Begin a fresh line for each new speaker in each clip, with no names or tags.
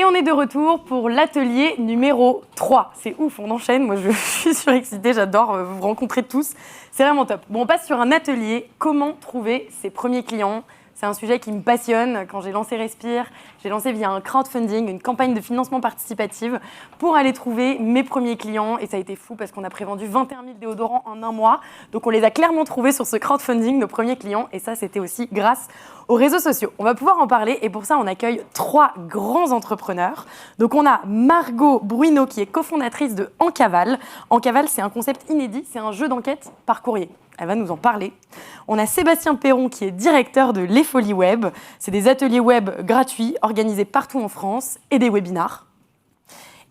Et on est de retour pour l'atelier numéro 3. C'est ouf, on enchaîne. Moi, je suis surexcitée, j'adore vous rencontrer tous. C'est vraiment top. Bon, on passe sur un atelier. Comment trouver ses premiers clients ? C'est un sujet qui me passionne. Quand j'ai lancé Respire, j'ai lancé via un crowdfunding, une campagne de financement participative pour aller trouver mes premiers clients. Et ça a été fou parce qu'on a prévendu 21 000 déodorants en un mois. Donc, on les a clairement trouvés sur ce crowdfunding, nos premiers clients. Et ça, c'était aussi grâce aux réseaux sociaux. On va pouvoir en parler. Et pour ça, on accueille 3 grands entrepreneurs. Donc, on a Margot Bruino qui est cofondatrice de Encaval. Encaval, c'est un concept inédit. C'est un jeu d'enquête par courrier. Elle va nous en parler. On a Sébastien Perron qui est directeur de Les Folies Web. C'est des ateliers web gratuits organisés partout en France et des webinars.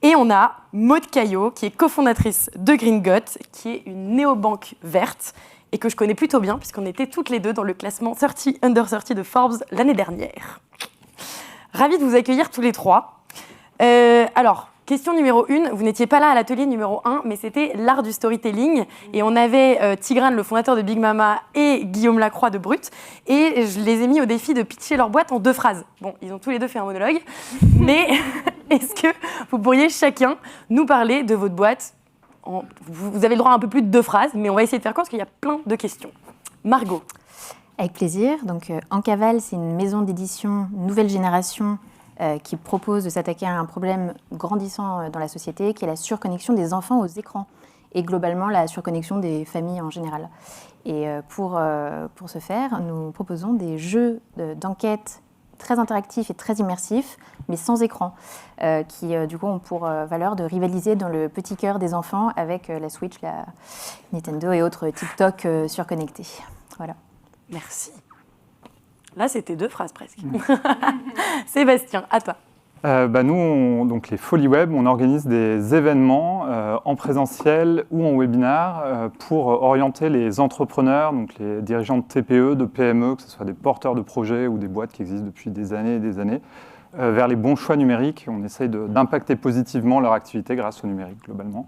Et on a Maud Caillot qui est cofondatrice de Gringot, qui est une néobanque verte et que je connais plutôt bien puisqu'on était toutes les deux dans le classement 30 Under 30 de Forbes l'année dernière. Ravie de vous accueillir tous les 3. Alors, question numéro 1, vous n'étiez pas là à l'atelier numéro 1, mais c'était l'art du storytelling. Et on avait Tigran, le fondateur de Big Mama, et Guillaume Lacroix de Brut. Et je les ai mis au défi de pitcher leur boîte en 2 phrases. Bon, ils ont tous les deux fait un monologue. Mais est-ce que vous pourriez chacun nous parler de votre boîte ? Vous avez le droit à un peu plus de 2 phrases, mais on va essayer de faire court parce qu'il y a plein de questions. Margot.
Avec plaisir. Donc, Encaval, c'est une maison d'édition nouvelle génération qui propose de s'attaquer à un problème grandissant dans la société, qui est la surconnexion des enfants aux écrans et globalement la surconnexion des familles en général. Et pour ce faire, nous proposons des jeux d'enquête très interactifs et très immersifs, mais sans écran, qui du coup ont pour valeur de rivaliser dans le petit cœur des enfants avec la Switch, la Nintendo et autres TikTok surconnectés. Voilà.
Merci. Là, c'était 2 phrases presque. Sébastien, à toi.
Nous, donc les Folies Web, on organise des événements en présentiel ou en webinar pour orienter les entrepreneurs, donc les dirigeants de TPE, de PME, que ce soit des porteurs de projets ou des boîtes qui existent depuis des années et des années, vers les bons choix numériques. On essaye d'impacter positivement leur activité grâce au numérique globalement.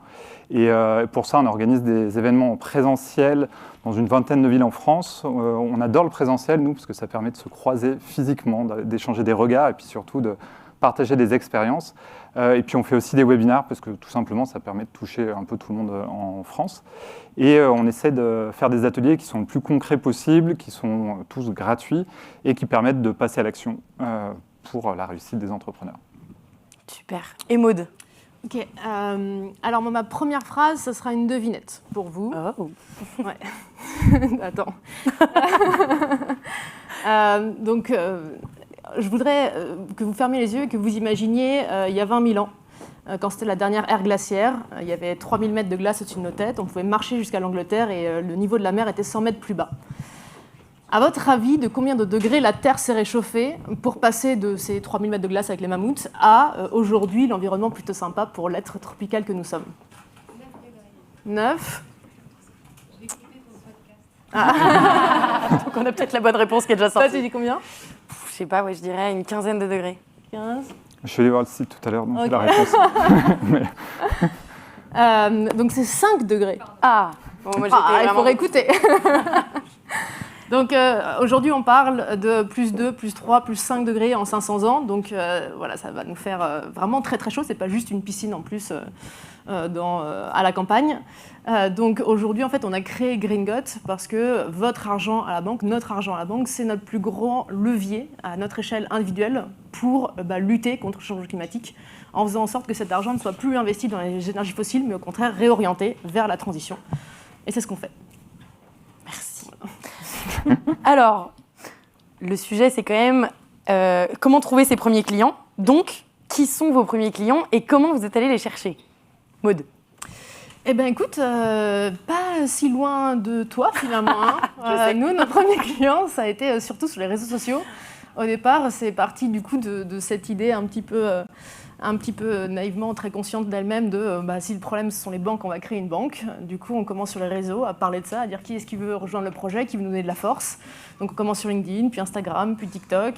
Et pour ça, on organise des événements en présentiel dans une vingtaine de villes en France. On adore le présentiel, nous, parce que ça permet de se croiser physiquement, d'échanger des regards et puis surtout de partager des expériences. Et puis on fait aussi des webinars parce que tout simplement, ça permet de toucher un peu tout le monde en France. Et on essaie de faire des ateliers qui sont le plus concrets possible, qui sont tous gratuits et qui permettent de passer à l'action pour la réussite des entrepreneurs.
Super. Et Maud ?
Ok. Alors, ma première phrase, ce sera une devinette pour vous.
Oh.
Ouais. Attends. Je voudrais que vous fermiez les yeux et que vous imaginiez il y a 20 000 ans, quand c'était la dernière ère glaciaire. Il y avait 3000 mètres de glace au-dessus de nos têtes. On pouvait marcher jusqu'à l'Angleterre et le niveau de la mer était 100 mètres plus bas. À votre avis, de combien de degrés la Terre s'est réchauffée pour passer de ces 3000 mètres de glace avec les mammouths à aujourd'hui l'environnement plutôt sympa pour l'être tropical que nous sommes ? 9 ?
Donc on a peut-être la bonne réponse qui est déjà sortie.
Toi, tu dis combien ?
Je sais pas, je dirais une quinzaine de degrés.
15 ?
Je suis allé voir le site tout à l'heure, donc
Okay.
c'est la réponse.
Donc c'est 5 degrés.
Ah, bon, moi j'étais
Il
vraiment...
faut réécouter. Donc aujourd'hui, on parle de plus 2, plus 3, plus 5 degrés en 500 ans. Donc voilà, ça va nous faire vraiment très très chaud. C'est pas juste une piscine en plus à la campagne. Donc aujourd'hui, en fait, on a créé Gringot parce que votre argent à la banque, notre argent à la banque, c'est notre plus grand levier à notre échelle individuelle pour lutter contre le changement climatique, en faisant en sorte que cet argent ne soit plus investi dans les énergies fossiles, mais au contraire réorienté vers la transition. Et c'est ce qu'on fait.
Merci. Alors, le sujet, c'est quand même comment trouver ses premiers clients. Donc, qui sont vos premiers clients et comment vous êtes allés les chercher ? Maud.
Eh bien, écoute, pas si loin de toi, finalement. Nous, nos premiers clients, ça a été surtout sur les réseaux sociaux. Au départ, c'est parti du coup de cette idée un petit peu naïvement, très consciente d'elle-même de si le problème, ce sont les banques, on va créer une banque. Du coup, on commence sur les réseaux à parler de ça, à dire qui est-ce qui veut rejoindre le projet, qui veut nous donner de la force. Donc, on commence sur LinkedIn, puis Instagram, puis TikTok.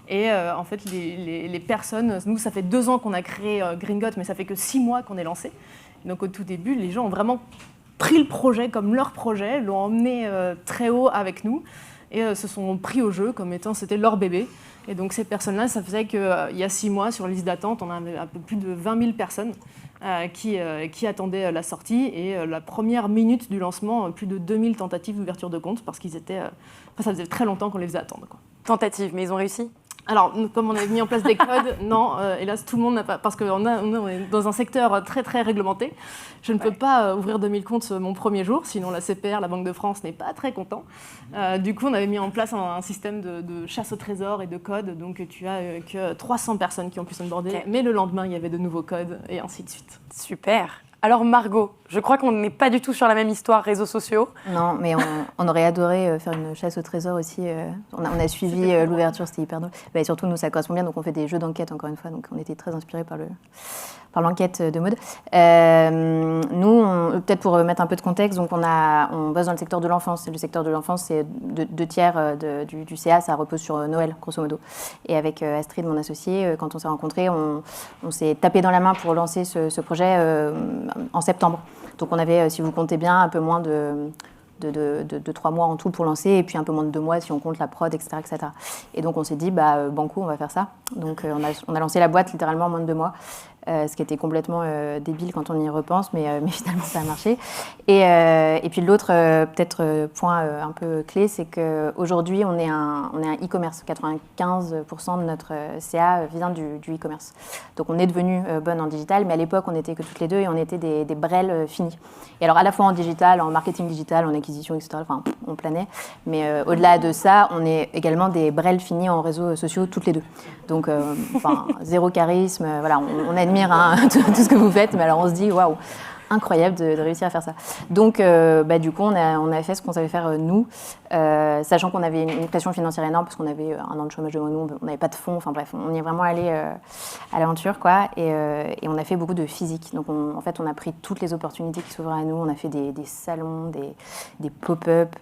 Et en fait, les personnes... Nous, ça fait 2 ans qu'on a créé Gringot, mais ça fait que 6 mois qu'on est lancé. Donc au tout début, les gens ont vraiment pris le projet comme leur projet, l'ont emmené très haut avec nous. et se sont pris au jeu comme étant c'était leur bébé. Et donc ces personnes-là, ça faisait qu'il y a 6 mois, sur la liste d'attente, on avait un peu plus de 20 000 personnes qui attendaient la sortie. Et la première minute du lancement, plus de 2000 tentatives d'ouverture de compte, parce qu'ils étaient... ça faisait très longtemps qu'on les faisait attendre, quoi.
Tentatives, mais ils ont réussi?
Alors, comme on avait mis en place des codes, non, hélas, tout le monde n'a pas... Parce qu'on est dans un secteur très, très réglementé. Je ne peux pas ouvrir 2000 comptes mon premier jour, sinon la CPR, la Banque de France, n'est pas très content. Du coup, on avait mis en place un système de chasse au trésor et de codes. Donc, tu as que 300 personnes qui ont pu s'onboarder. Okay. Mais le lendemain, il y avait de nouveaux codes et ainsi de suite.
Super. Alors Margot, je crois qu'on n'est pas du tout sur la même histoire réseaux sociaux.
Non, mais on aurait adoré faire une chasse au trésor aussi. On a suivi l'ouverture, c'était hyper drôle. Et surtout, nous, ça correspond bien, donc on fait des jeux d'enquête, encore une fois. Donc on était très inspirés par l'enquête de Maud. Nous, peut-être pour mettre un peu de contexte, donc on bosse dans le secteur de l'enfance. Le secteur de l'enfance, c'est 2/3 du CA, ça repose sur Noël, grosso modo. Et avec Astrid, mon associée, quand on s'est rencontrés, on s'est tapé dans la main pour lancer ce projet en septembre. Donc on avait, si vous comptez bien, un peu moins de 3 mois en tout pour lancer, et puis un peu moins de 2 mois si on compte la prod, etc. etc. Et donc on s'est dit, banco, on va faire ça. Donc on a lancé la boîte littéralement en moins de 2 mois. Ce qui était complètement débile quand on y repense, mais finalement ça a marché. Et puis l'autre point un peu clé, c'est qu'aujourd'hui on est un e-commerce. 95% de notre CA vient du e-commerce. Donc on est devenu bonne en digital, mais à l'époque on n'était que toutes les deux et on était des brels finis. Et alors à la fois en digital, en marketing digital, en acquisition, etc., enfin on planait, mais au-delà de ça, on est également des brels finis en réseaux sociaux toutes les deux. Donc zéro charisme, voilà, on admire tout ce que vous faites, mais alors on se dit waouh, incroyable de réussir à faire ça. Donc du coup on a fait ce qu'on savait faire nous, sachant qu'on avait une pression financière énorme parce qu'on avait 1 an de chômage devant nous, on n'avait pas de fonds, enfin bref, on y est vraiment allé à l'aventure quoi, et on a fait beaucoup de physique. Donc en fait on a pris toutes les opportunités qui s'ouvraient à nous, on a fait des salons, des pop-up,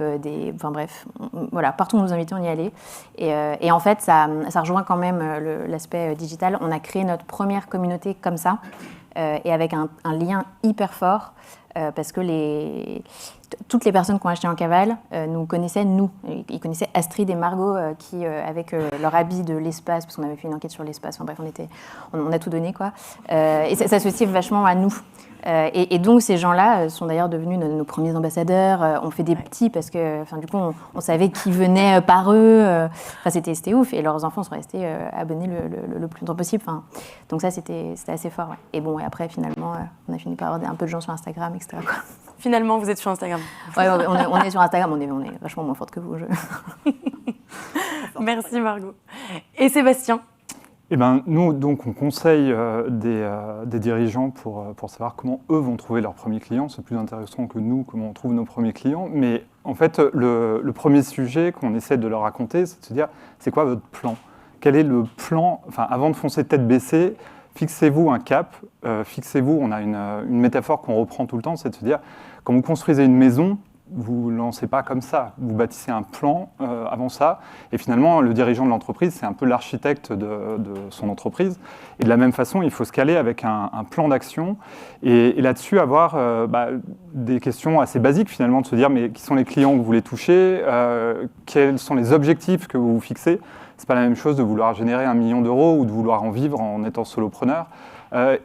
enfin bref, voilà, partout où on nous invitait on y allait, et en fait ça rejoint quand même l'aspect digital. On a créé notre première communauté comme ça, et avec un lien hyper fort, parce que toutes les personnes qui ont acheté en cavale nous connaissaient, nous. Ils connaissaient Astrid et Margot qui, avec leur habit de l'espace, parce qu'on avait fait une enquête sur l'espace, enfin bref, on a tout donné, quoi. Et ça s'associe vachement à nous. Et donc ces gens-là sont d'ailleurs devenus nos premiers ambassadeurs. On fait des petits parce que, du coup, on savait qui venait par eux. C'était ouf. Et leurs enfants sont restés abonnés le plus longtemps possible. Donc ça, c'était assez fort. Ouais. Et bon, et après, finalement, on a fini par avoir un peu de gens sur Instagram, etc. quoi.
Finalement, vous êtes sur Instagram.
Ouais, on est sur Instagram. On est vachement moins forte que vous.
Merci Margot. Et Sébastien?
Eh ben, nous, donc, on conseille des dirigeants pour savoir comment eux vont trouver leurs premiers clients. C'est plus intéressant que nous, comment on trouve nos premiers clients. Mais en fait, le premier sujet qu'on essaie de leur raconter, c'est de se dire, c'est quoi votre plan? Quel est le plan? Avant de foncer tête baissée, fixez-vous un cap. Fixez-vous, on a une métaphore qu'on reprend tout le temps, c'est de se dire, quand vous construisez une maison, vous ne lancez pas comme ça, vous bâtissez un plan avant ça, et finalement le dirigeant de l'entreprise, c'est un peu l'architecte de son entreprise, et de la même façon, il faut se caler avec un plan d'action, et là-dessus avoir des questions assez basiques finalement, de se dire mais qui sont les clients que vous voulez toucher, quels sont les objectifs que vous vous fixez. C'est pas la même chose de vouloir générer 1 million d'euros ou de vouloir en vivre en étant solopreneur.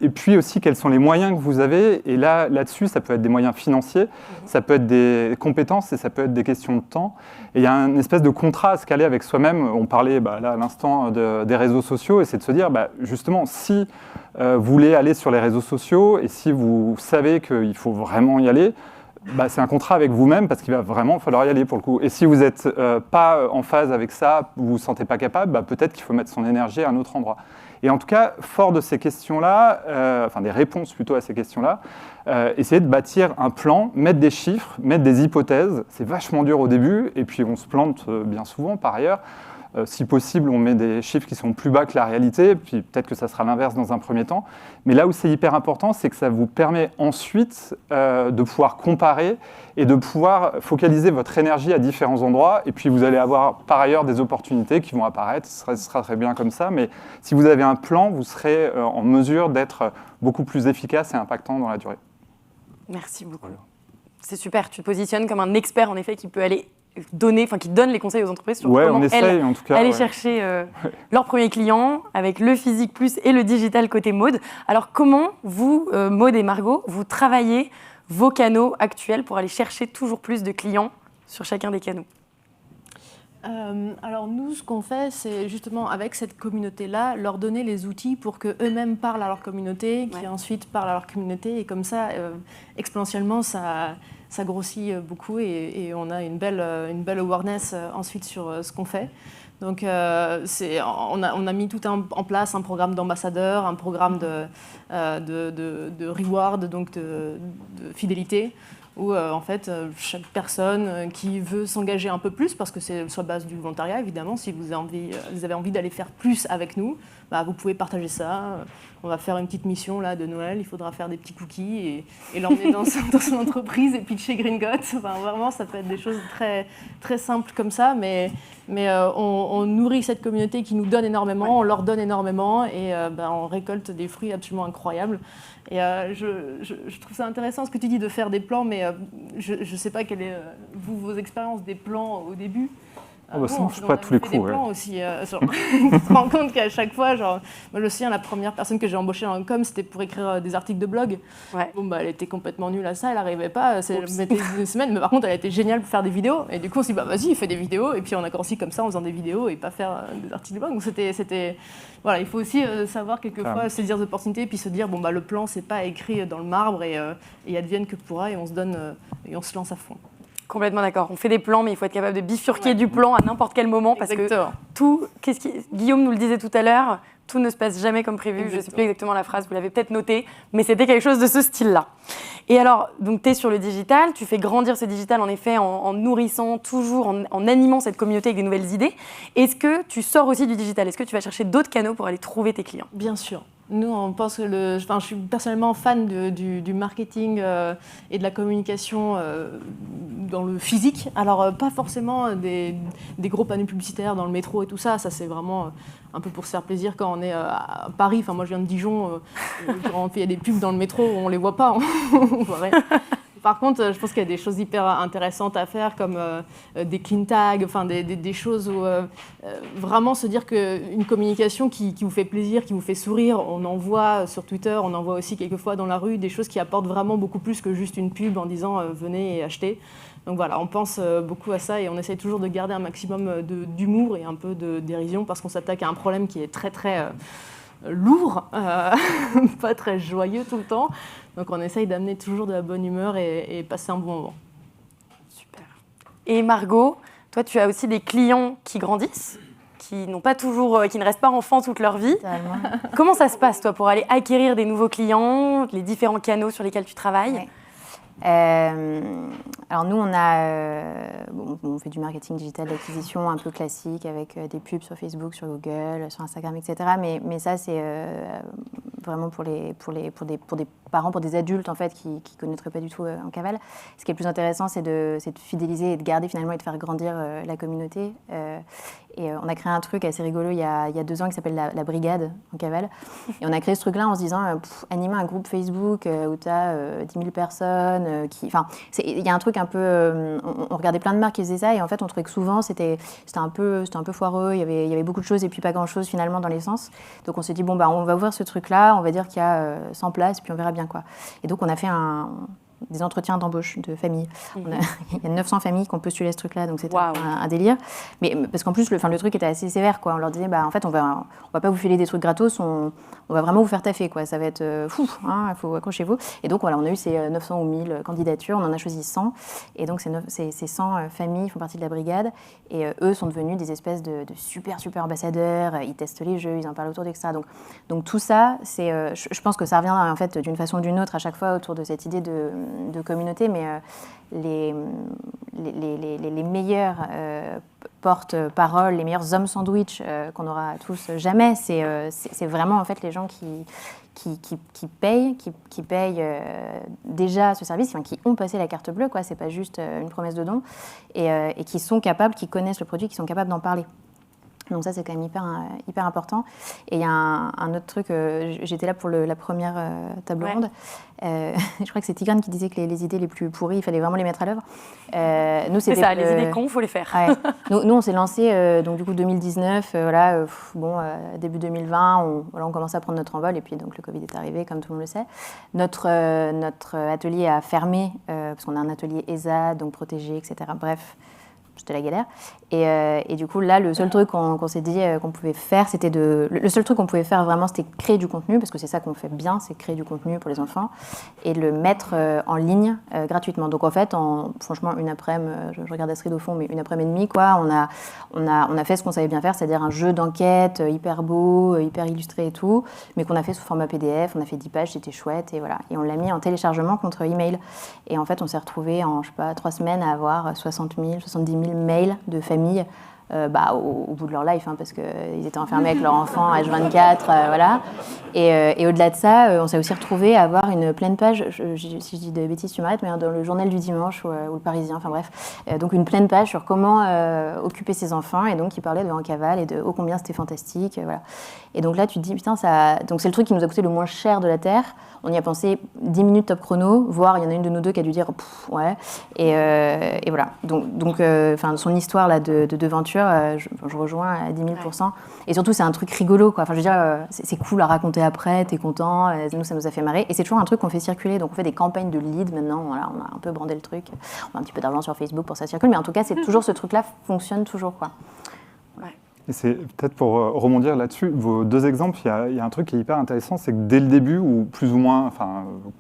Et puis aussi, quels sont les moyens que vous avez. Et là-dessus, ça peut être des moyens financiers, ça peut être des compétences et ça peut être des questions de temps. Et il y a une espèce de contrat à se caler avec soi-même. On parlait là à l'instant des réseaux sociaux, et c'est de se dire, justement, si vous voulez aller sur les réseaux sociaux et si vous savez qu'il faut vraiment y aller, c'est un contrat avec vous-même parce qu'il va vraiment falloir y aller pour le coup. Et si vous n'êtes pas en phase avec ça, vous ne vous sentez pas capable, peut-être qu'il faut mettre son énergie à un autre endroit. Et en tout cas, fort de ces questions-là, des réponses plutôt à ces questions-là, essayer de bâtir un plan, mettre des chiffres, mettre des hypothèses. C'est vachement dur au début et puis on se plante bien souvent par ailleurs. Si possible, on met des chiffres qui sont plus bas que la réalité, puis peut-être que ça sera l'inverse dans un premier temps. Mais là où c'est hyper important, c'est que ça vous permet ensuite de pouvoir comparer et de pouvoir focaliser votre énergie à différents endroits. Et puis vous allez avoir par ailleurs des opportunités qui vont apparaître, ce sera très bien comme ça. Mais si vous avez un plan, vous serez en mesure d'être beaucoup plus efficace et impactant dans la durée.
Merci beaucoup. Voilà. C'est super, tu te positionnes comme un expert en effet qui peut aller qui donnent les conseils aux entreprises sur
Ouais,
comment
on essaye en tout cas.
aller chercher leurs premiers clients avec le physique plus et le digital côté Maud. Alors comment vous, Maud et Margot, vous travaillez vos canaux actuels pour aller chercher toujours plus de clients sur chacun des canaux?
Alors nous, ce qu'on fait, c'est justement avec cette communauté-là, leur donner les outils pour qu'eux-mêmes parlent à leur communauté, qui ensuite parlent à leur communauté, et comme ça, exponentiellement, ça grossit beaucoup et on a une belle awareness ensuite sur ce qu'on fait. Donc on a mis tout en place un programme d'ambassadeurs, un programme de reward, donc de fidélité, où en fait chaque personne qui veut s'engager un peu plus, parce que c'est sur la base du volontariat évidemment, si vous avez envie d'aller faire plus avec nous, vous pouvez partager ça. On va faire une petite mission là, de Noël, il faudra faire des petits cookies et l'emmener dans son entreprise et pitcher Gringot. Enfin, vraiment, ça peut être des choses très, très simples comme ça, mais on nourrit cette communauté qui nous donne énormément, on leur donne énormément et on récolte des fruits absolument incroyables. Et je trouve ça intéressant ce que tu dis de faire des plans, mais je ne sais pas quelles sont vos expériences des plans au début.
Ça ne marche pas à tous les coups.
Des plans aussi, tu te rends compte qu'à chaque fois, moi je me souviens, la première personne que j'ai embauchée en com, c'était pour écrire des articles de blog.
Ouais.
Elle était complètement nulle à ça, elle n'arrivait pas, elle mettait une semaine, mais par contre elle était géniale pour faire des vidéos. Et du coup on s'est dit vas-y, fais des vidéos, et puis on a commencé comme ça en faisant des vidéos et pas faire des articles de blog. Donc c'était voilà, il faut aussi savoir quelquefois saisir des opportunités et puis se dire le plan c'est pas écrit dans le marbre et advienne que pourra, et on se donne et on se lance à fond.
Complètement d'accord. On fait des plans, mais il faut être capable de bifurquer du plan à n'importe quel moment, parce
Exactement.
que Guillaume nous le disait tout à l'heure, tout ne se passe jamais comme prévu.
Exactement.
Je ne sais plus exactement la phrase, vous l'avez peut-être noté, mais c'était quelque chose de ce style-là. Et alors, donc tu es sur le digital, tu fais grandir ce digital en effet en nourrissant toujours, en animant cette communauté avec des nouvelles idées. Est-ce que tu sors aussi du digital? Est-ce que tu vas chercher d'autres canaux pour aller trouver tes clients?
Bien sûr. Nous, on pense que je suis personnellement fan du marketing et de la communication dans le physique. Alors, pas forcément des gros panneaux publicitaires dans le métro et tout ça. Ça, c'est vraiment un peu pour se faire plaisir quand on est à Paris. Enfin, moi, je viens de Dijon. Quand il y a des pubs dans le métro, on les voit pas. On voit rien. Par contre, je pense qu'il y a des choses hyper intéressantes à faire, comme des clean tags, enfin des choses où vraiment se dire qu'une communication qui vous fait plaisir, qui vous fait sourire, on en voit sur Twitter, on en voit aussi quelquefois dans la rue, des choses qui apportent vraiment beaucoup plus que juste une pub en disant venez et achetez. Donc voilà, on pense beaucoup à ça et on essaye toujours de garder un maximum d'humour et un peu de dérision, parce qu'on s'attaque à un problème qui est très très lourd, pas très joyeux tout le temps. Donc on essaye d'amener toujours de la bonne humeur et passer un bon moment.
Super. Et Margot, toi tu as aussi des clients qui grandissent, qui ne restent pas enfants toute leur vie.
Totalement.
Comment ça se passe toi pour aller acquérir des nouveaux clients, les différents canaux sur lesquels tu travailles?
Ouais. Alors nous, on fait du marketing digital d'acquisition un peu classique avec des pubs sur Facebook, sur Google, sur Instagram, etc. Mais ça, c'est vraiment pour des parents, pour des adultes en fait qui ne connaîtraient pas du tout en cavale. Ce qui est le plus intéressant, c'est de fidéliser et de garder finalement et de faire grandir la communauté. Et on a créé un truc assez rigolo il y a 2 ans qui s'appelle la Brigade en cavale. Et on a créé ce truc-là en se disant animer un groupe Facebook où tu as 10 000 personnes. Il y a un truc un peu... on regardait plein de marques qui faisaient ça et en fait on trouvait que souvent c'était un peu foireux, il y avait beaucoup de choses et puis pas grand-chose finalement dans l'essence. Donc on s'est dit on va ouvrir ce truc-là, on va dire qu'il y a 100 places puis on verra bien quoi. Et donc on a fait des entretiens d'embauche de familles. Il y a 900 familles qui ont postulé à ce truc-là, donc c'était un délire. Mais parce qu'en plus, le truc était assez sévère, quoi. On leur disait, en fait, on va pas vous filer des trucs gratos, on va vraiment vous faire taffer, quoi. Ça va être fou, il faut accrochez-vous. Et donc voilà, on a eu ces 900 ou 1000 candidatures, on en a choisi 100. Et donc ces 100 familles font partie de la brigade. Et eux sont devenus des espèces de super ambassadeurs. Ils testent les jeux, ils en parlent autour d'extra. Donc tout ça, je pense que ça revient en fait d'une façon ou d'une autre à chaque fois autour de cette idée de communauté, mais les meilleurs porte-parole, les meilleurs hommes sandwich qu'on aura tous jamais, c'est vraiment en fait les gens qui payent déjà ce service, qui ont passé la carte bleue, quoi. C'est pas juste une promesse de don, et qui sont capables, qui connaissent le produit, qui sont capables d'en parler. Donc ça, c'est quand même hyper important. Et il y a un autre truc, j'étais là pour la première table ronde. Je crois que c'est Tigrane qui disait que les idées les plus pourries, il fallait vraiment les mettre à l'œuvre. Nous,
c'est ça, les idées cons, il faut les faire.
Ouais. Nous, on s'est lancé, donc du coup, 2019, début 2020, on commençait à prendre notre envol, et puis donc le Covid est arrivé, comme tout le monde le sait. Notre atelier a fermé, parce qu'on a un atelier ESA, donc protégé, etc. Bref, c'était la galère. Et du coup, là, le seul truc qu'on s'est dit qu'on pouvait faire, le seul truc qu'on pouvait faire vraiment, c'était créer du contenu, parce que c'est ça qu'on fait bien, c'est créer du contenu pour les enfants, et le mettre en ligne gratuitement. Donc en fait, franchement, une après-midi, je regarde Astrid au fond, mais une après-midi et demie, quoi, on a fait ce qu'on savait bien faire, c'est-à-dire un jeu d'enquête hyper beau, hyper illustré et tout, mais qu'on a fait sous format PDF, on a fait 10 pages, c'était chouette, et voilà. Et on l'a mis en téléchargement contre email. Et en fait, on s'est retrouvés en, 3 semaines à avoir 60 000, 70 000 mails de familles au bout de leur life, parce qu'ils étaient enfermés avec leur enfant H24, voilà. Et au-delà de ça, on s'est aussi retrouvés à avoir une pleine page, si je dis de bêtises, tu m'arrêtes, mais dans le journal du dimanche ou le Parisien, enfin bref, donc une pleine page sur comment occuper ses enfants, et donc il parlait de en cavale et de ô combien c'était fantastique, voilà. Et donc là, tu te dis, putain, donc c'est le truc qui nous a coûté le moins cher de la Terre. On y a pensé 10 minutes top chrono, voire il y en a une de nous deux qui a dû dire ouais. Et voilà. Donc son histoire là de devanture, je rejoins à 10 000%. Et surtout, c'est un truc rigolo, quoi. Enfin, je veux dire, c'est cool à raconter après, t'es content. Nous, ça nous a fait marrer. Et c'est toujours un truc qu'on fait circuler. Donc, on fait des campagnes de lead maintenant. Voilà, on a un peu brandé le truc. On a un petit peu d'argent sur Facebook pour que ça circule. Mais en tout cas, c'est toujours ce truc-là fonctionne toujours, quoi.
Et c'est peut-être pour rebondir là-dessus, vos 2 exemples, il y a un truc qui est hyper intéressant, c'est que dès le début, ou plus ou moins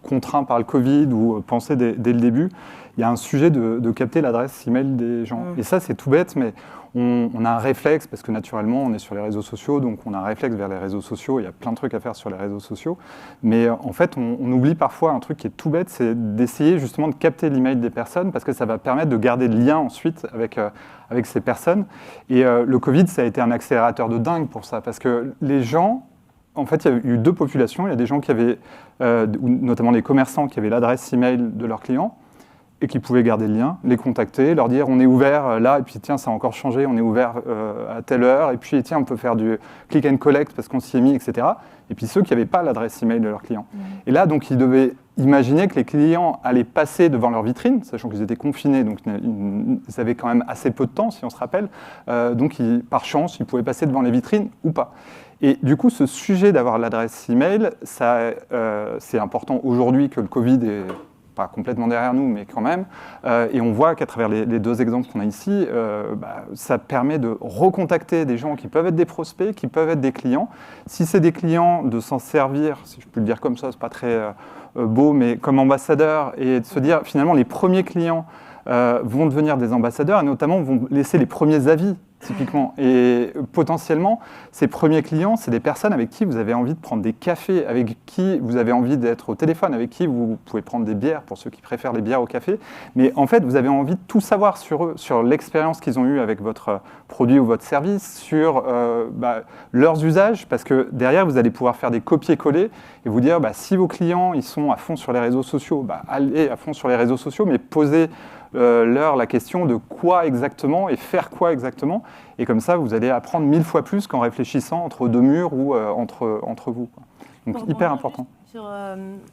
contraint par le Covid, ou pensé dès le début, il y a un sujet de capter l'adresse email des gens. Et ça, c'est tout bête, mais on a un réflexe, parce que naturellement, on est sur les réseaux sociaux, donc on a un réflexe vers les réseaux sociaux, il y a plein de trucs à faire sur les réseaux sociaux, mais en fait, on oublie parfois un truc qui est tout bête, c'est d'essayer justement de capter l'email des personnes, parce que ça va permettre de garder le lien ensuite avec ces personnes. Et le Covid, ça a été un accélérateur de dingue pour ça, parce que les gens, en fait, il y a eu 2 populations. Il y a des gens qui avaient, notamment les commerçants, qui avaient l'adresse email de leurs clients, et qui pouvaient garder le lien, les contacter, leur dire on est ouvert là, et puis tiens, ça a encore changé, on est ouvert à telle heure, et puis tiens, on peut faire du click and collect parce qu'on s'y est mis, etc. Et puis ceux qui n'avaient pas l'adresse email de leurs clients. Et là, donc, ils devaient imaginer que les clients allaient passer devant leur vitrine, sachant qu'ils étaient confinés, donc ils avaient quand même assez peu de temps, si on se rappelle. Donc, par chance, ils pouvaient passer devant les vitrines ou pas. Et du coup, ce sujet d'avoir l'adresse email, c'est important aujourd'hui que le Covid est pas complètement derrière nous, mais quand même. Et on voit qu'à travers les 2 exemples qu'on a ici, ça permet de recontacter des gens qui peuvent être des prospects, qui peuvent être des clients. Si c'est des clients, de s'en servir, si je peux le dire comme ça, c'est pas très beau, mais comme ambassadeur, et de se dire, finalement, les premiers clients vont devenir des ambassadeurs, et notamment vont laisser les premiers avis, typiquement. Et potentiellement, ces premiers clients, c'est des personnes avec qui vous avez envie de prendre des cafés, avec qui vous avez envie d'être au téléphone, avec qui vous pouvez prendre des bières, pour ceux qui préfèrent les bières au café. Mais en fait, vous avez envie de tout savoir sur eux, sur l'expérience qu'ils ont eue avec votre produit ou votre service, sur leurs usages, parce que derrière, vous allez pouvoir faire des copier-coller et vous dire, si vos clients ils sont à fond sur les réseaux sociaux, allez à fond sur les réseaux sociaux, mais posez leur la question de quoi exactement et faire quoi exactement. Et comme ça, vous allez apprendre 1000 fois plus qu'en réfléchissant entre 2 murs ou entre vous, quoi. Donc, hyper important.
Sur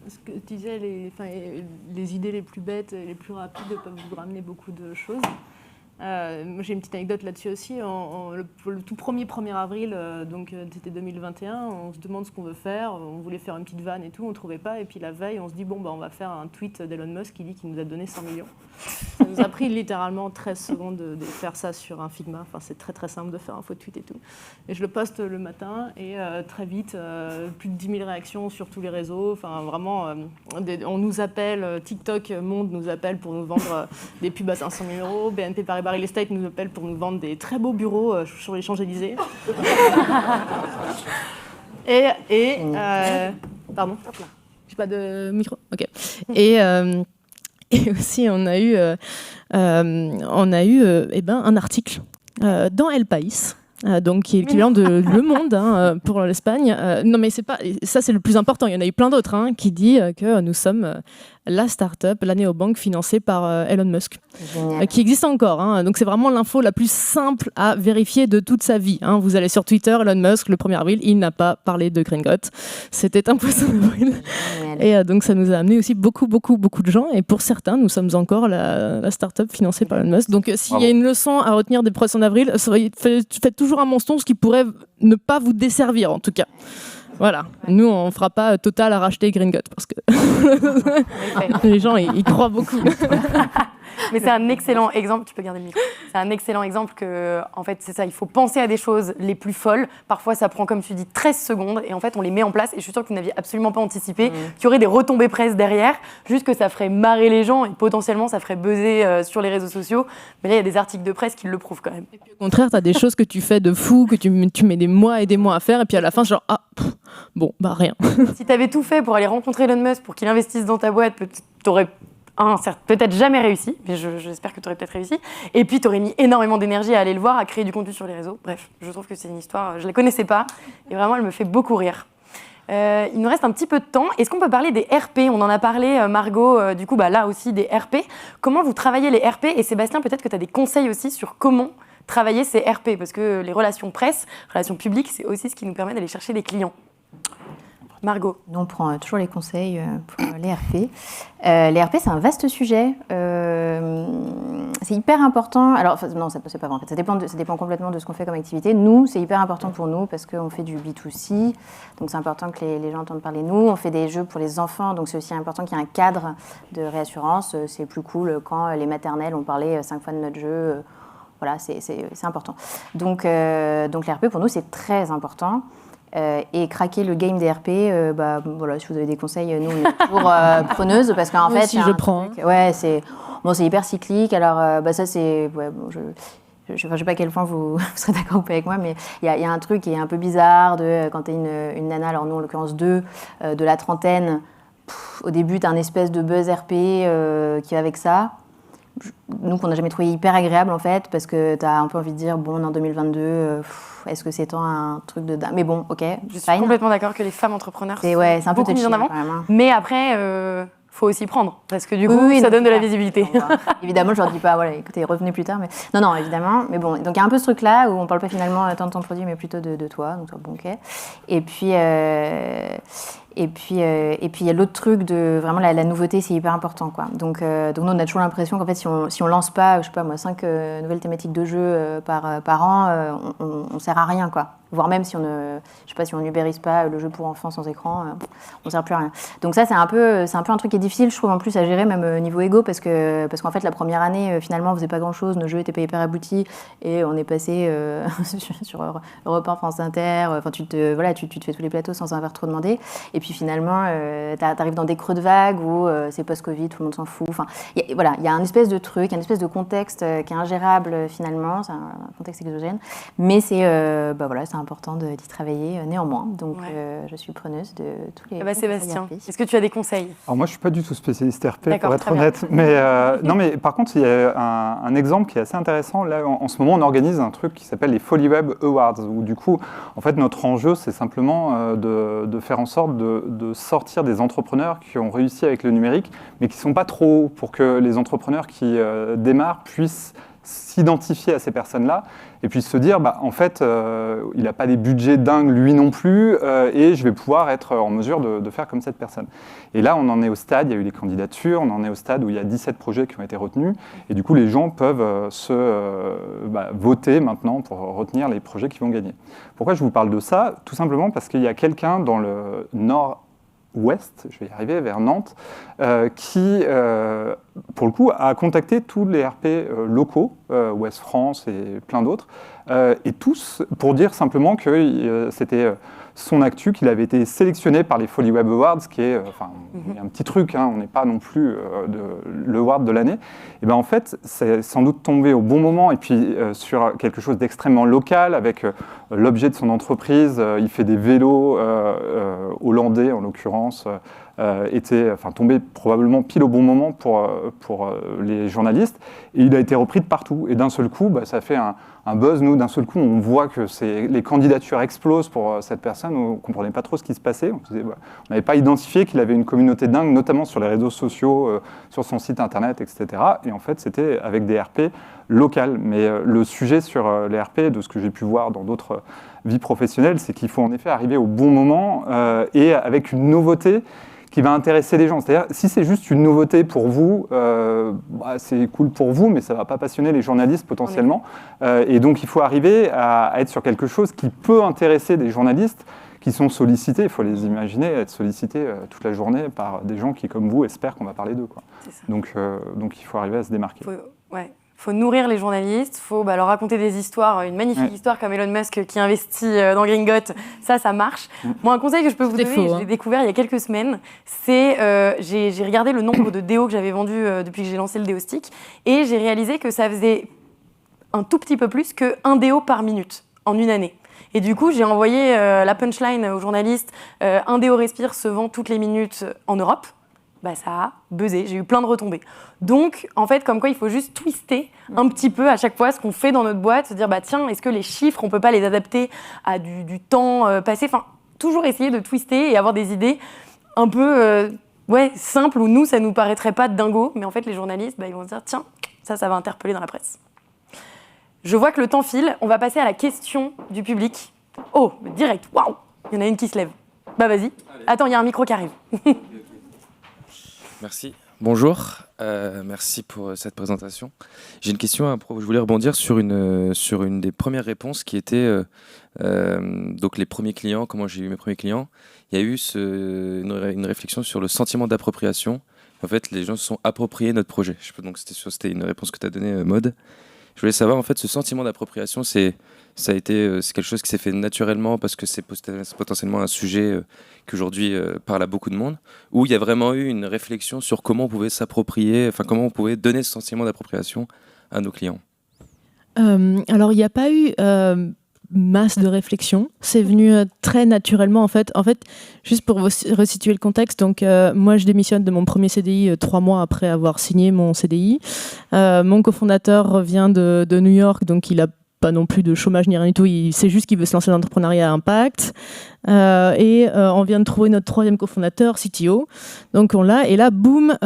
ce que tu disais, les idées les plus bêtes et les plus rapides peuvent vous ramener beaucoup de choses. Moi, j'ai une petite anecdote là-dessus aussi. Le tout 1er avril, donc c'était 2021, on se demande ce qu'on veut faire. On voulait faire une petite vanne et tout, on ne trouvait pas. Et puis la veille, on se dit, on va faire un tweet d'Elon Musk qui dit qu'il nous a donné 100 millions. Ça nous a pris littéralement 13 secondes de faire ça sur un Figma. Enfin, c'est très très simple de faire un faux tweet et tout. Et je le poste le matin et très vite, plus de 10 000 réactions sur tous les réseaux. Enfin, vraiment, on nous appelle, TikTok Monde nous appelle pour nous vendre des pubs à 500 000 €. BNP Paribas Real Estate nous appelle pour nous vendre des très beaux bureaux sur les Champs-Élysées. Pardon, j'ai pas de micro. Ok. Et aussi, on a eu un article dans El País, donc qui est l'équivalent de Le Monde pour l'Espagne. Non, mais c'est pas ça, c'est le plus important. Il y en a eu plein d'autres qui dit que nous sommes la start-up, la néobanque financée par Elon Musk,
Génial.
qui existe encore. Hein. Donc c'est vraiment l'info la plus simple à vérifier de toute sa vie. Hein. Vous allez sur Twitter, Elon Musk, le 1er avril, il n'a pas parlé de Gringotts. C'était un poisson d'avril. Et donc ça nous a amené aussi beaucoup de gens. Et pour certains, nous sommes encore la start-up financée par Elon Musk. Donc s'il y a une leçon à retenir des poissons d'avril, faites toujours un mensonge qui pourrait ne pas vous desservir en tout cas. Voilà, nous on ne fera pas Total à racheter Gringotts parce que les gens ils croient beaucoup.
Mais c'est un excellent exemple, tu peux garder le micro. C'est un excellent exemple que, en fait, c'est ça, il faut penser à des choses les plus folles. Parfois, ça prend, comme tu dis, 13 secondes et en fait, on les met en place. Et je suis sûre que vous n'aviez absolument pas anticipé qu'il y aurait des retombées presse derrière, juste que ça ferait marrer les gens et potentiellement, ça ferait buzzer sur les réseaux sociaux. Mais là, il y a des articles de presse qui le prouvent quand même.
Et puis, au contraire, tu as des choses que tu fais de fou, que tu mets des mois et des mois à faire et puis à la fin, genre, rien.
Si tu avais tout fait pour aller rencontrer Elon Musk, pour qu'il investisse dans ta boîte, tu aurais peut-être jamais réussi, mais j'espère que tu aurais peut-être réussi. Et puis, tu aurais mis énormément d'énergie à aller le voir, à créer du contenu sur les réseaux. Bref, je trouve que c'est une histoire, je ne la connaissais pas, et vraiment, elle me fait beaucoup rire. Il nous reste un petit peu de temps. Est-ce qu'on peut parler des RP ? On en a parlé, Margot, du coup, là aussi, des RP. Comment vous travaillez les RP ? Et Sébastien, peut-être que tu as des conseils aussi sur comment travailler ces RP, parce que les relations presse, relations publiques, c'est aussi ce qui nous permet d'aller chercher des clients. Margot.
Nous, on prend toujours les conseils pour les RP. Les RP, c'est un vaste sujet. C'est hyper important. Alors, non, c'est pas vrai. En fait, ça dépend complètement de ce qu'on fait comme activité. Nous, c'est hyper important pour nous parce qu'on fait du B2C. Donc, c'est important que les gens entendent parler de nous. On fait des jeux pour les enfants. Donc, c'est aussi important qu'il y ait un cadre de réassurance. C'est plus cool quand les maternelles ont parlé 5 fois de notre jeu. Voilà, c'est important. Donc, les RP, pour nous, c'est très important. Et craquer le game des RP, voilà, si vous avez des conseils, nous, on est toujours preneuses parce qu'en fait,
si je prends.
Ouais, c'est hyper cyclique. Alors, ça, c'est. Ouais, bon, je ne sais pas à quel point vous serez d'accord ou pas avec moi, mais il y a un truc qui est un peu bizarre quand tu es une nana, alors nous, en l'occurrence, de la trentaine. Au début, tu as un espèce de buzz RP qui va avec ça. Nous, qu'on n'a jamais trouvé hyper agréable, en fait, parce que tu as un peu envie de dire, bon, on est en 2022, est-ce que c'est tant un truc de dingue ? Mais bon, ok,
je suis complètement d'accord que les femmes entrepreneurs
c'est un peu
mis en avant.
Quand même, hein.
Mais après, faut aussi prendre, parce que du coup, ça donne de la visibilité.
Évidemment, je leur dis pas, voilà, écoutez, revenez plus tard. Mais... Non, évidemment. Mais bon, donc il y a un peu ce truc-là où on parle pas finalement tant de ton produit, mais plutôt de toi. Donc, bon, ok. Et puis, il y a l'autre truc de vraiment la nouveauté, c'est hyper important, quoi. Donc nous, on a toujours l'impression qu'en fait, si on lance pas, je sais pas moi, 5 nouvelles thématiques de jeu par an, on sert à rien, quoi. Voire même si on n'ubérise pas le jeu pour enfants sans écran, on sert plus à rien. Donc ça, c'est un peu un truc qui est difficile, je trouve, en plus à gérer, même au niveau égo, parce qu'en fait, la première année, finalement, on faisait pas grand-chose, nos jeux étaient pas hyper aboutis, et on est passé sur Europe 1, France Inter. Enfin, tu te fais tous les plateaux sans en avoir trop demandé. Et puis finalement, t'arrives dans des creux de vague où c'est post-Covid, tout le monde s'en fout. Enfin, il y a un espèce de truc, un espèce de contexte qui est ingérable finalement, c'est un contexte exogène, mais c'est important d'y travailler néanmoins. Donc, je suis preneuse de tous les.
Sébastien, est-ce que tu as des conseils ?
Alors moi, je suis pas du tout spécialiste RP,
D'accord,
pour être honnête. Mais non, mais par contre, il y a un exemple qui est assez intéressant. Là, en ce moment, on organise un truc qui s'appelle les FollyWeb Awards, où du coup, en fait, notre enjeu, c'est simplement de faire en sorte de sortir des entrepreneurs qui ont réussi avec le numérique, mais qui sont pas trop hauts, pour que les entrepreneurs qui démarrent puissent s'identifier à ces personnes-là et puis se dire, en fait, il n'a pas des budgets dingues lui non plus et je vais pouvoir être en mesure de faire comme cette personne. Et là, on en est au stade, il y a eu les candidatures, on en est au stade où il y a 17 projets qui ont été retenus et du coup, les gens peuvent voter maintenant pour retenir les projets qui vont gagner. Pourquoi je vous parle de ça ? Tout simplement parce qu'il y a quelqu'un dans le nord-ouest, je vais y arriver, vers Nantes, qui, pour le coup, a contacté tous les RP locaux, Ouest France et plein d'autres, et tous pour dire simplement que c'était son actu, qu'il avait été sélectionné par les FollyWeb Awards, qui est un petit truc, on n'est pas non plus le award de l'année. Et bien en fait, c'est sans doute tombé au bon moment, et puis sur quelque chose d'extrêmement local, avec l'objet de son entreprise. Il fait des vélos hollandais, en l'occurrence, tombé probablement pile au bon moment pour les journalistes. Et il a été repris de partout. Et d'un seul coup, ça fait un buzz. Nous, d'un seul coup, on voit que les candidatures explosent pour cette personne. On ne comprenait pas trop ce qui se passait. On n'avait pas identifié qu'il avait une communauté dingue, notamment sur les réseaux sociaux, sur son site internet, etc. Et en fait, c'était avec des RP locales. Mais le sujet sur les RP, de ce que j'ai pu voir dans d'autres vies professionnelles, c'est qu'il faut en effet arriver au bon moment et avec une nouveauté qui va intéresser les gens. C'est-à-dire, si c'est juste une nouveauté pour vous, c'est cool pour vous, mais ça ne va pas passionner les journalistes potentiellement. Et donc, il faut arriver à être sur quelque chose qui peut intéresser des journalistes qui sont sollicités. Il faut les imaginer être sollicités toute la journée par des gens qui, comme vous, espèrent qu'on va parler d'eux, quoi. Donc, il faut arriver à se démarquer.
Faut nourrir les journalistes, faut leur raconter des histoires, une magnifique histoire comme Elon Musk qui investit dans Gringotte, ça marche. Moi, un conseil que je peux vous donner, je l'ai découvert il y a quelques semaines, c'est j'ai regardé le nombre de déos que j'avais vendus depuis que j'ai lancé le déo-stick et j'ai réalisé que ça faisait un tout petit peu plus qu'un déo par minute en une année. Et du coup, j'ai envoyé la punchline aux journalistes, un déo respire se vend toutes les minutes en Europe. Ça a buzzé, j'ai eu plein de retombées. Donc, en fait, comme quoi, il faut juste twister un petit peu à chaque fois ce qu'on fait dans notre boîte, se dire, tiens, est-ce que les chiffres, on ne peut pas les adapter à du temps passé ? Enfin, toujours essayer de twister et avoir des idées un peu simples où nous, ça ne nous paraîtrait pas dingo, mais en fait, les journalistes, ils vont se dire, tiens, ça va interpeller dans la presse. Je vois que le temps file, on va passer à la question du public. Oh, direct, waouh, il y en a une qui se lève. Vas-y. Allez. Attends, il y a un micro qui arrive.
Merci. Bonjour, merci pour cette présentation. J'ai une question je voulais rebondir sur une des premières réponses qui était donc les premiers clients, comment j'ai eu mes premiers clients. Il y a eu une réflexion sur le sentiment d'appropriation. En fait, les gens se sont appropriés notre projet. Donc c'était une réponse que tu as donnée, Maud. Je voulais savoir, en fait, ce sentiment d'appropriation, c'est quelque chose qui s'est fait naturellement parce que c'est potentiellement un sujet qui aujourd'hui parle à beaucoup de monde, ou il y a vraiment eu une réflexion sur comment on pouvait s'approprier, comment on pouvait donner ce sentiment d'appropriation à nos clients.
Alors, il n'y a pas eu masse de réflexion. C'est venu très naturellement, en fait. En fait, juste pour resituer le contexte, donc moi, je démissionne de mon premier CDI 3 mois après avoir signé mon CDI. Mon cofondateur revient de New York, donc il a pas non plus de chômage ni rien du tout, il sait juste qu'il veut se lancer dans l'entrepreneuriat à impact. On vient de trouver notre 3e cofondateur, CTO. Donc on l'a, et là, boum,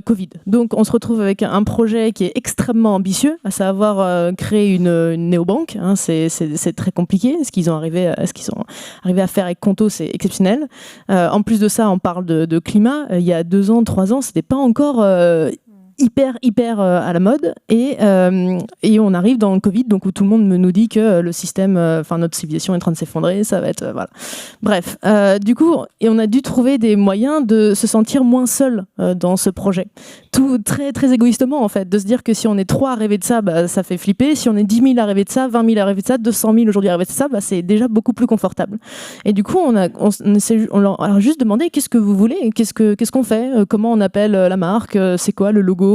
Covid. Donc on se retrouve avec un projet qui est extrêmement ambitieux, à savoir créer une néobanque. C'est très compliqué. Ce qu'ils ont arrivé à faire avec Conto, c'est exceptionnel. En plus de ça, on parle de climat. Il y a 2 ans, 3 ans, c'était pas encore hyper à la mode, et on arrive dans le Covid, donc où tout le monde nous dit que le système, notre civilisation est en train de s'effondrer, ça va être voilà. Bref, du coup, et on a dû trouver des moyens de se sentir moins seul dans ce projet. Tout très très égoïstement, en fait, de se dire que si on est 3 à rêver de ça, ça fait flipper. Si on est 10 000 à rêver de ça, 20 000 à rêver de ça, 200 000 aujourd'hui à rêver de ça, c'est déjà beaucoup plus confortable. Et du coup, on leur a juste demandé qu'est-ce que vous voulez, qu'est-ce qu'on fait, comment on appelle la marque, c'est quoi le logo,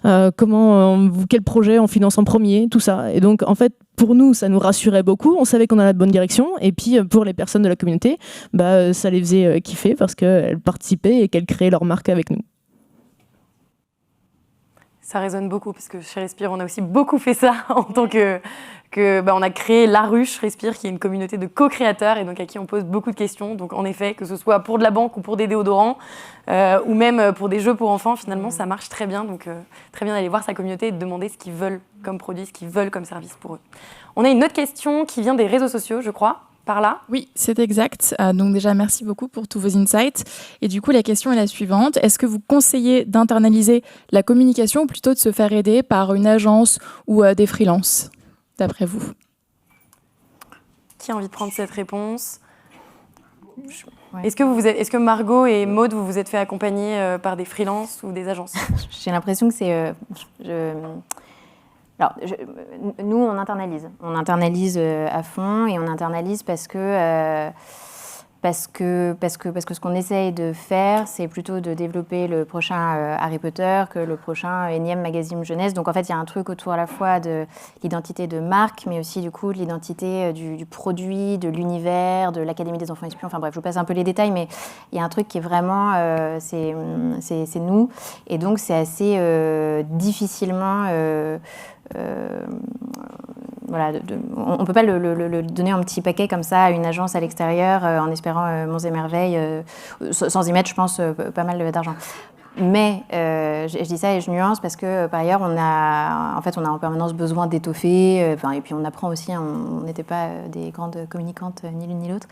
quel projet on finance en premier, tout ça. Et donc, en fait, pour nous, ça nous rassurait beaucoup. On savait qu'on allait dans la bonne direction. Et puis, pour les personnes de la communauté, ça les faisait kiffer parce qu'elles participaient et qu'elles créaient leur marque avec nous.
Ça résonne beaucoup parce que chez Respire, on a aussi beaucoup fait ça en tant que on a créé La Ruche Respire, qui est une communauté de co-créateurs et donc à qui on pose beaucoup de questions. Donc en effet, que ce soit pour de la banque ou pour des déodorants ou même pour des jeux pour enfants, finalement, ça marche très bien. Donc très bien d'aller voir sa communauté et de demander ce qu'ils veulent comme produit, ce qu'ils veulent comme service pour eux. On a une autre question qui vient des réseaux sociaux, je crois. Par là ?
Oui, c'est exact. Donc déjà, merci beaucoup pour tous vos insights. Et du coup, la question est la suivante. Est-ce que vous conseillez d'internaliser la communication ou plutôt de se faire aider par une agence ou des freelances, d'après vous ?
Qui a envie de prendre cette réponse ? Ouais. Est-ce que Margot et Maud, vous vous êtes fait accompagner par des freelances ou des agences ?
J'ai l'impression que c'est... nous, on internalise. On internalise à fond, et on internalise parce que parce que ce qu'on essaye de faire, c'est plutôt de développer le prochain Harry Potter que le prochain énième magazine jeunesse. Donc en fait, il y a un truc autour à la fois de l'identité de marque, mais aussi du coup de l'identité du produit, de l'univers, de l'Académie des enfants espions. Enfin bref, je vous passe un peu les détails, mais il y a un truc qui est vraiment, c'est nous. Et donc c'est assez difficilement... voilà, on ne peut pas le donner en petit paquet comme ça à une agence à l'extérieur en espérant monts et merveilles, sans y mettre, je pense, pas mal d'argent. Mais je dis ça et je nuance parce que par ailleurs on a en permanence besoin d'étoffer, et puis on apprend aussi, on n'était pas des grandes communicantes ni l'une ni l'autre,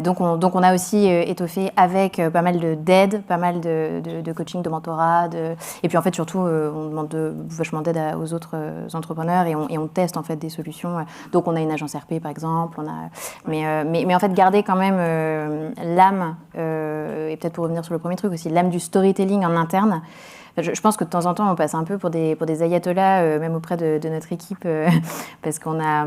donc on a aussi étoffé avec pas mal d'aide, pas mal de coaching, de mentorat, et puis en fait surtout on demande vachement d'aide aux autres entrepreneurs et on teste en fait des solutions. Donc on a une agence RP par exemple, mais en fait garder quand même l'âme, et peut-être pour revenir sur le premier truc aussi, l'âme du storytelling en interne. Je pense que de temps en temps, on passe un peu pour des ayatollahs, même auprès de notre équipe, parce qu'on a...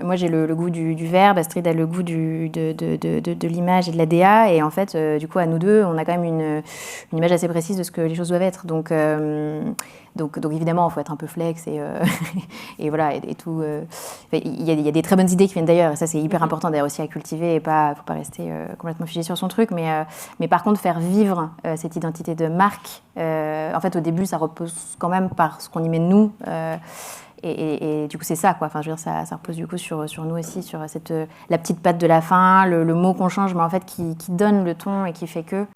moi, j'ai le goût du verbe, Astrid a le goût de l'image et de la DA, et en fait, du coup, à nous deux, on a quand même une image assez précise de ce que les choses doivent être. Donc évidemment, il faut être un peu flex et voilà, et tout. Il y a des très bonnes idées qui viennent d'ailleurs, et ça, c'est hyper important d'ailleurs aussi à cultiver, et faut pas rester complètement figé sur son truc, mais par contre, faire vivre cette identité de marque, en fait, au début, ça repose quand même par ce qu'on y met de nous. Et du coup, c'est ça, quoi. Enfin, je veux dire, ça repose du coup sur nous aussi, sur la petite patte de la fin, le mot qu'on change, mais en fait qui donne le ton et qui fait que,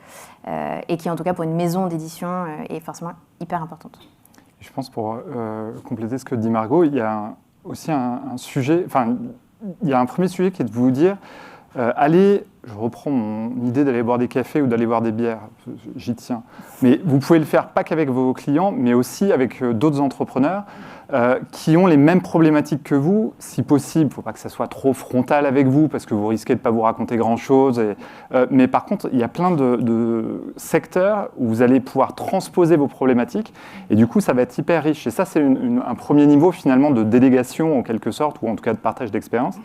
et qui, en tout cas, pour une maison d'édition, est forcément hyper importante.
Je pense, pour compléter ce que dit Margot, il y a aussi un sujet, enfin, il y a un premier sujet qui est de vous dire, allez, je reprends mon idée d'aller boire des cafés ou d'aller boire des bières, j'y tiens, mais vous pouvez le faire pas qu'avec vos clients, mais aussi avec d'autres entrepreneurs qui ont les mêmes problématiques que vous. Si possible, il ne faut pas que ça soit trop frontal avec vous, parce que vous risquez de ne pas vous raconter grand-chose. Mais par contre, il y a plein de secteurs où vous allez pouvoir transposer vos problématiques, et du coup, ça va être hyper riche. Et ça, c'est un premier niveau, finalement, de délégation, en quelque sorte, ou en tout cas de partage d'expérience.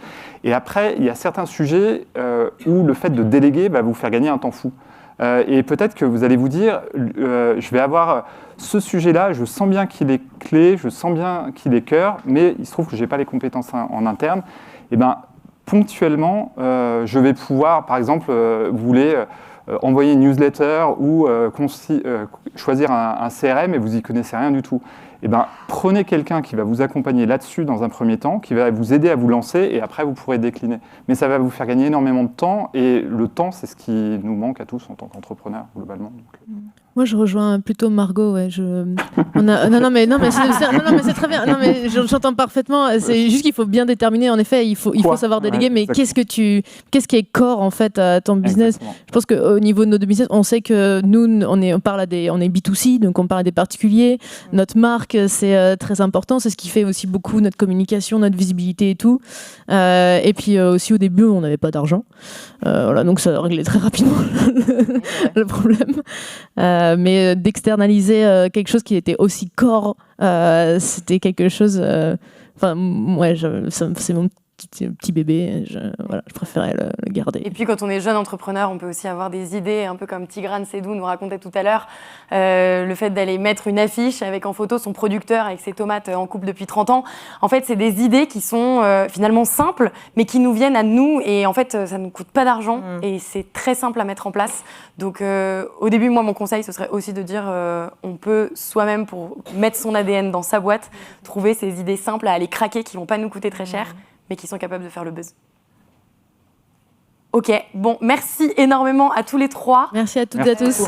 Et après, il y a certains sujets où le fait de déléguer va vous faire gagner un temps fou. Et peut-être que vous allez vous dire, je vais avoir ce sujet-là, je sens bien qu'il est clé, je sens bien qu'il est cœur, mais il se trouve que je n'ai pas les compétences en interne. Et bien, ponctuellement, je vais pouvoir, par exemple, vous voulez envoyer une newsletter ou choisir un CRM et vous n'y connaissez rien du tout. Eh ben, prenez quelqu'un qui va vous accompagner là-dessus dans un premier temps, qui va vous aider à vous lancer, et après vous pourrez décliner. Mais ça va vous faire gagner énormément de temps, et le temps, c'est ce qui nous manque à tous en tant qu'entrepreneurs, globalement.
Moi, je rejoins plutôt Margot. Ouais. Non, mais c'est très bien. Non, mais j'entends parfaitement. C'est juste qu'il faut bien déterminer. En effet, il faut savoir déléguer. Mais qu'est-ce qui est core en fait à ton business?
Exactement.
Je pense qu'au niveau de notre business, on sait que nous, on est B2C, donc on parle à des particuliers. Notre marque, c'est très important. C'est ce qui fait aussi beaucoup notre communication, notre visibilité et tout. Et puis aussi au début, on n'avait pas d'argent. Voilà, donc ça réglait très rapidement le problème. Mais d'externaliser quelque chose qui était aussi core, c'était quelque chose... c'est mon petit bébé, je préférais le garder.
Et puis quand on est jeune entrepreneur, on peut aussi avoir des idées, un peu comme Tigran Sedou nous racontait tout à l'heure, le fait d'aller mettre une affiche avec en photo son producteur avec ses tomates en couple depuis 30 ans. En fait, c'est des idées qui sont finalement simples, mais qui nous viennent à nous, et en fait, ça ne nous coûte pas d'argent, et c'est très simple à mettre en place. Donc au début, moi, mon conseil, ce serait aussi de dire on peut soi-même, pour mettre son ADN dans sa boîte, trouver ces idées simples à aller craquer qui ne vont pas nous coûter très cher, mais qui sont capables de faire le buzz. Ok, bon, merci énormément à tous les trois.
Merci à toutes et à tous.